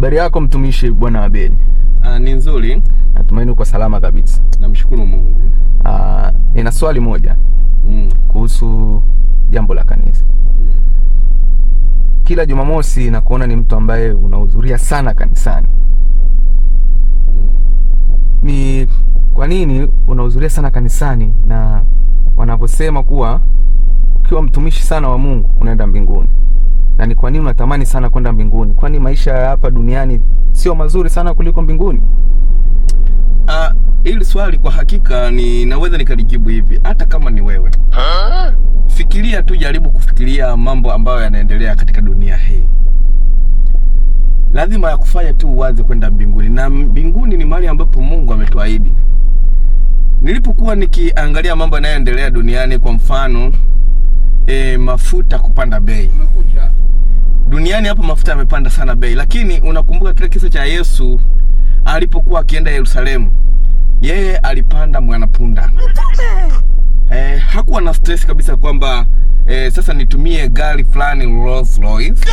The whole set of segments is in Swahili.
Habari yako mtumishi Bwana Abeli? Ni nzuri. Natumaini uko salama kabisa. Namshukuru Mungu. Nina swali moja kuhusu jambo la kanisa. Kila Jumamosi nakuona ni mtu ambaye unahudhuria sana kanisani. Ni kwa nini unahudhuria sana kanisani, na wanavyosema kuwa ukiwa mtumishi sana wa Mungu unaenda mbinguni? Na ni kwa nini unatamani sana kwenda mbinguni? Kwani maisha ya hapa duniani sio mazuri sana kuliko mbinguni? Hili swali kwa hakika ninaweza nikalijibu hivi. Hata kama ni wewe, fikiria tu, jaribu kufikiria mambo ambayo yanaendelea katika dunia hii. Lazima ya kufanya tu uwaze kwenda mbinguni, na mbinguni ni mahali ambapo Mungu ametuahidi. Nilipokuwa nikiangalia mambo yanayoendelea duniani, kwa mfano mafuta kupanda bei. Duniani hapa mafuta yamepanda sana bei, lakini unakumbuka kile kisa cha Yesu alipokuwa akienda Yerusalemu? Yeye alipanda mwanapunda. Hakuwa na stress kabisa kwamba sasa nitumie gari fulani Rolls Royce.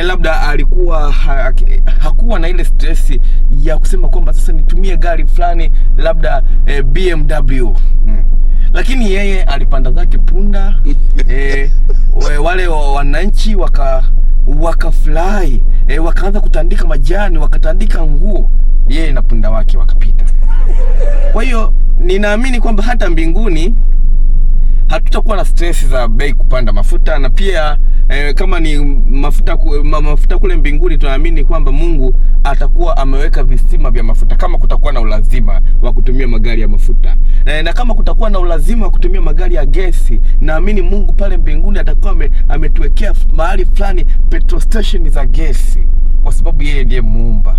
Labda alikuwa hakuwa na ile stress ya kusema kwamba sasa nitumie gari fulani labda BMW. Lakini yeye alipanda zake punda. Wale wananchi wakafurahi, wakaanza kutandika majani, wakatandika nguo, yeye na punda wake wakapita. Kwa hiyo ninaamini kwamba hata mbinguni hatutakuwa na stress za bei kupanda mafuta, na pia kama ni mafuta kule mbinguni, tunaamini kwamba Mungu atakuwa ameweka visima vya mafuta kama kutakuwa na ulazima wa kutumia magari ya mafuta. Na kama kutakuwa na ulazima wa kutumia magari ya gesi, naamini Mungu pale mbinguni atakuwa ametuwekea mahali fulani petrol station za gesi, kwa sababu yeye ndiye muumba.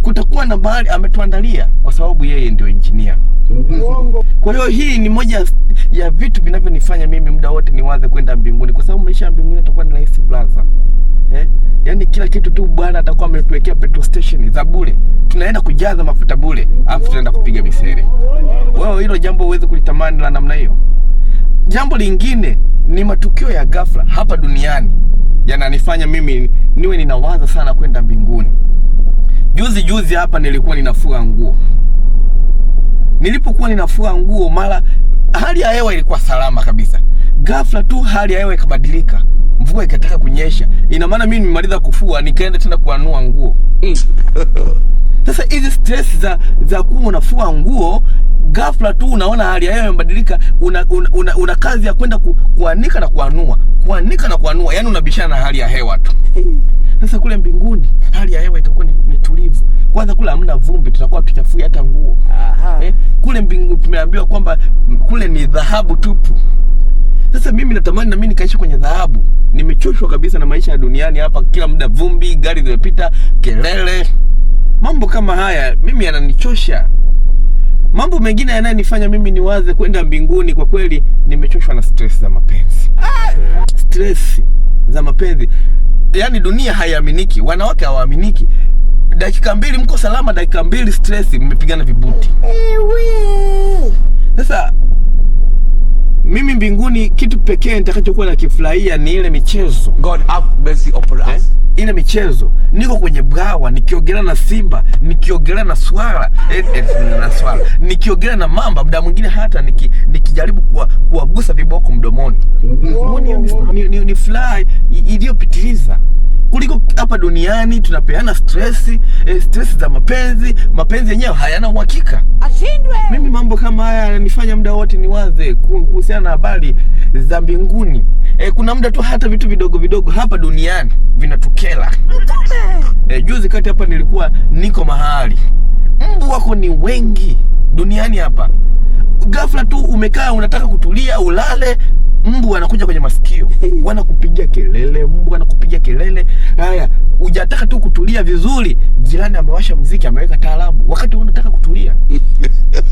Kutakuwa na mahali ametuandalia kwa sababu yeye ndio engineer. Kwa hiyo hii ni moja ya vitu vinavyonifanya mimi muda wote niwaze kwenda mbinguni, kwa sababu maisha ya mbinguni yatakuwa ni rahisi blaza. Yaani kila kitu tu Bwana atakuwa ametuwekea petrol station za bure. Tunaenda kujaza mafuta bure, alafu tunaenda kupiga misere. Wewe hilo jambo uweze kulitamani la namna hiyo? Jambo lingine ni matukio ya ghafla hapa duniani yananifanya mimi niwe ninawaza sana kwenda mbinguni. Juzi hapa nilikuwa ninafua nguo. Nilipokuwa ninafua nguo, mara hali ya hewa ilikuwa salama kabisa. Ghafla tu hali ya hewa ikabadilika. Mvua ikataka kunyesha. Ina maana mimi nimemaliza kufua nikaenda tena kuanua nguo. Sasa hizi stress za kuwa unafua nguo, ghafla tu unaona hali ya hewa imebadilika, una kazi ya kwenda kuanika na kuanua. Kuanika na kuanua, yani unabishana na hali ya hewa tu. Sasa kule mbinguni hali ya hewa itakuwa ni tulivu. Kwanza kule hamna vumbi, tutakuwa tuchafui hata nguo. Kule mbinguni tumeambiwa kwamba kule ni dhahabu tupu. Sasa mimi natamani na mimi nikaishi kwenye dhahabu. Nimechoshwa kabisa na maisha ya duniani hapa, kila muda vumbi, gari zinapita, kelele. Mambo kama haya mimi yananichosha. Mambo mengine yanayonifanya mimi niwaze kwenda mbinguni, kwa kweli nimechoshwa na stress za mapenzi. Stress za mapenzi. Yaani dunia haiaminiki, wanawake hawaaminiki. Dakika 2 mko salama, dakika 2 stress, mmepigana vibuti. Sasa mimi mbinguni kitu pekee nitakachokuwa nakifurahia ni ile michezo. God have mercy upon us. Ile michezo, niko kwenye bwawa nikiogelea na simba, nikiogelea na swala, nikiogelea na mamba, muda mwingine hata nikijaribu kuwagusa viboko mdomoni. Ni fly iliyopitiliza kuliko hapa duniani. Tunapeana stress za mapenzi yenyewe hayana uhakika. Ashindwe. Mimi mambo kama haya yananifanya muda wote niwaze kuhusiana na habari za mbinguni. Kuna muda tu hata vitu vidogo hapa duniani vinatukela. Juzi kati hapa nilikuwa niko mahali, mbu wako ni wengi duniani hapa. Ghafla tu umekaa unataka kutulia ulale, mbu anakuja kwenye masikio, wanakupigia kelele, mbu anakupigia kelele. Haya, hujataka tu kutulia vizuri, jirani amewasha muziki, ameweka taarabu wakati unataka kutulia.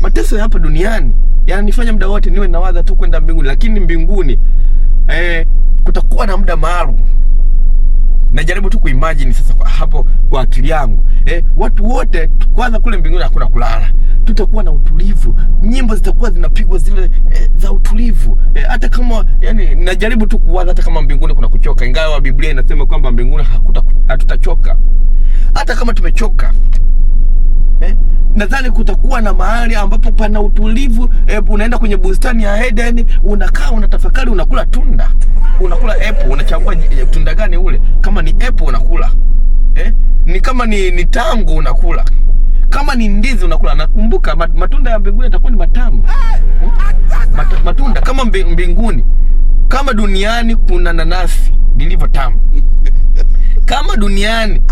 Mateso ya hapa duniani yananifanya muda wote niwe nawaza tu kwenda mbinguni, lakini mbinguni kutakuwa na muda maalum. Najaribu tu kuimagine sasa hapo kwa akili yangu. Watu wote kwanza kule mbinguni hakuna kulala. Tutakuwa na utulivu. Nyimbo zitakuwa zinapigwa zile za utulivu. Hata kama yani najaribu tu kuwaza hata kama mbinguni kuna kuchoka, ingawa Biblia inasema kwamba mbinguni hatutachoka. hata kama tumechoka, nadhani kutakuwa na mahali ambapo pana utulivu. Unaenda kwenye bustani ya Eden, unakaa unatafakari, unakula tunda, unakula apple, unachagua tunda gani ule. Kama ni apple unakula, ni kama ni tango unakula, kama ni ndizi unakula. Nakumbuka matunda ya mbinguni yatakuwa ni matamu. Matunda kama mbinguni, kama duniani kuna nanasi ilivyo tamu, kama duniani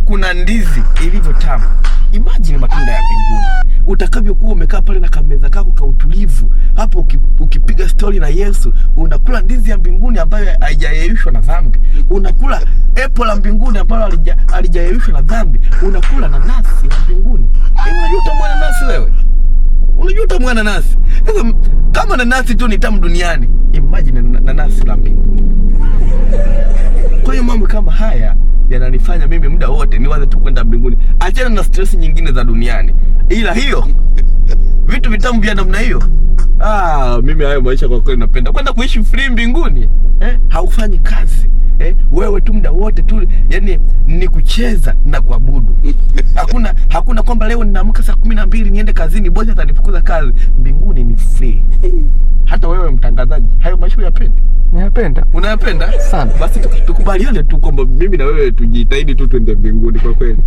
kuna ndizi ilivyo tamu. Imagine matunda ya mbinguni utakavyokuwa umekaa pale na kameza kako ka utulivu hapo, ukipiga story na Yesu, unakula ndizi ya mbinguni ambayo haijayeyushwa na dhambi, unakula apple la mbinguni ambayo halijayeyushwa na dhambi, unakula nanasi la mbinguni. Unajua utamwana nasi wewe? Unajua utamwana nasi? Sasa kama nanasi tu ni tamu duniani, imagine nanasi la mbinguni. Kwa hiyo mambo kama haya yananifanya mimi muda wote niwaze tu kwenda mbinguni. Achana na stress nyingine za duniani. Ila hiyo vitu vitamu vya namna hiyo, mimi hayo maisha kwa kweli napenda. Kwenda kuishi free mbinguni, haufanyi kazi. Wewe tu muda wote tu, yani ni kucheza na kuabudu. Hakuna kwamba leo ninaamka saa 12 niende kazini, bosi atanifukuza kazi. Mbinguni ni free. Hata wewe mtangazaji, hayo maisha unayapenda? Ninapenda. Unayapenda? Sana. Basi tukubaliane tu kwamba mimi na wewe tujitahidi tu twende mbinguni kwa kweli.